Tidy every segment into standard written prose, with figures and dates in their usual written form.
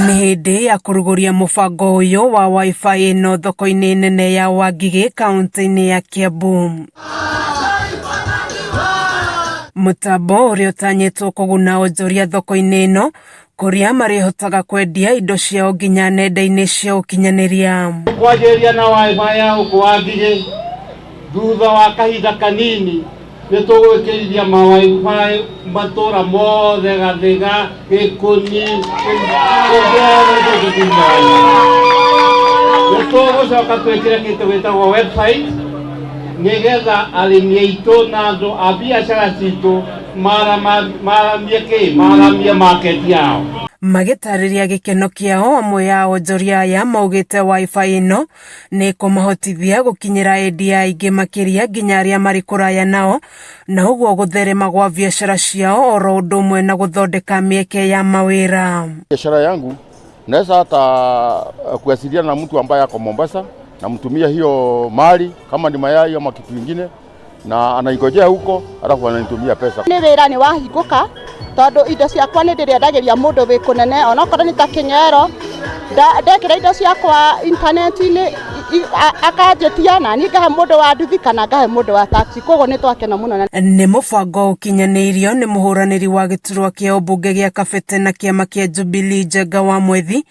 Nĩ hĩndĩ ya kũrugũria mũbango ũyũ wa WIFI ĩno thoko-inĩ nene ya Wangige kaunti-inĩ ya Kiambu. Mũtambo ũrĩa ũtanyĩtwo kũguna onjoria thoko-inĩ ĩno kũrĩa marĩhotaga kwendia indo ciao nginya nenda-inĩ cia ũkinyanĩria. Kwanjĩrĩria na WIFI ya gũkũ Wangige thutha wa kahinda kanini nĩ tũgwĩkĩrithia ma-WIFI matũra mothe Gathiga, Gikuni, nĩ tũgũcoka twĩkĩre kĩndũ gĩtagwo website nĩgetha arĩmi aitũ na andũ a biacara citũ maramie market yao. Magĩtarĩria gĩkeno kĩao amwe ya onjoria aya maugĩte WIFI ĩno nĩ kũmahotithia gũkinyĩra endia aingĩ makiria nginya arĩa marĩ kũraya nao, na ũguo gũtherema gwa biacara ciao oro ũndũ ũmwe na gũthondeka mĩeke ya mawĩra. Biashara yangu naweza hata kuwasiliana na mtu ambaye ako Mombasa na mtumia hiyo mali kama ni mayai ama kitu kingine na anaigojea huko alafu ananitumia pesa. Ni wĩra nĩ wahingũka tondu indo ciakwa nĩ ndĩrendagĩria mũndũ wĩ kũnene onakorwo nĩ ta Kinyero ndekĩra indo ciakwa intaneti-inĩ akanjĩtia na niĩ ngahe mũndũ wa nduthi kana ngahe mũndũ wa taxi, koguo nĩ twakena mũno. Nĩ mũbango ũkinyanĩirio nĩ mũhũranĩri wa gĩturwa kĩa ũmbunge gĩa Kabete na kĩama kĩa Jubilee Njenga wa Mwethi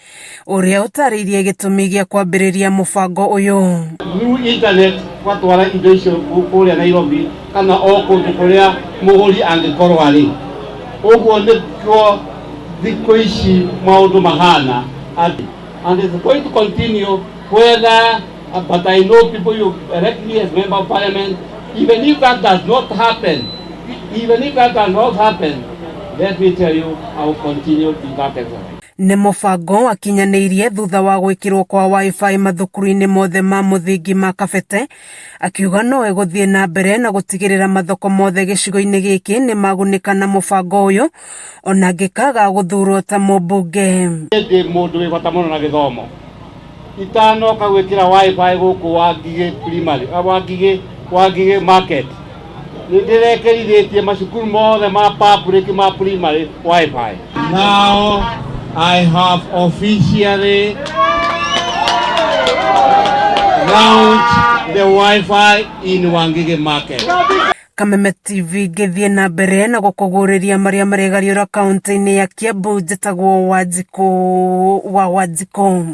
ũrĩa ũtarĩirie gĩtũmi gĩa kwambĩrĩria mũbango ũyũ. Internet watwara indo icio kũrĩa Nairobi kana o kũndũ kũrĩa mũgũri angĩkorwo arĩ. Ũguo nĩkuo thikũ ici maũndũ mahana and it's going to continue whether but I know people you elect me as member of parliament. Even if that does not happen, let me tell you, I will continue in that exercise. Nĩ mũbango akinyanĩirie thutha wa gwĩkirwo kwa WIFI mathukuru-inĩ mothe ma mũthingi ma Kabete, akiuga no egũthiĩ na mbere na gũtigĩrĩra mathoko mothe gĩcigo-inĩ gĩkĩ nĩ magunĩka na mũbango ũyũ ona angĩkaga gũthurwo ta mũmbunge. Ndĩ mũndũ wĩ bata mũno na gĩthomo, itanoka gwĩkĩra WIFI gũkũ Wangige primary, Wangige market. Nĩ ndĩrekerithĩtie macukuru mothe ma public ma primary WIFI. Now I have officially launched the WIFI in Wangige market. Kameme TV gĩthiĩ na mbere na gũkũgũrĩria marĩa maregariũra kaunti-inĩ ya Kiambu. Njĩtagwo Wanjikũ wa Wanjikũ.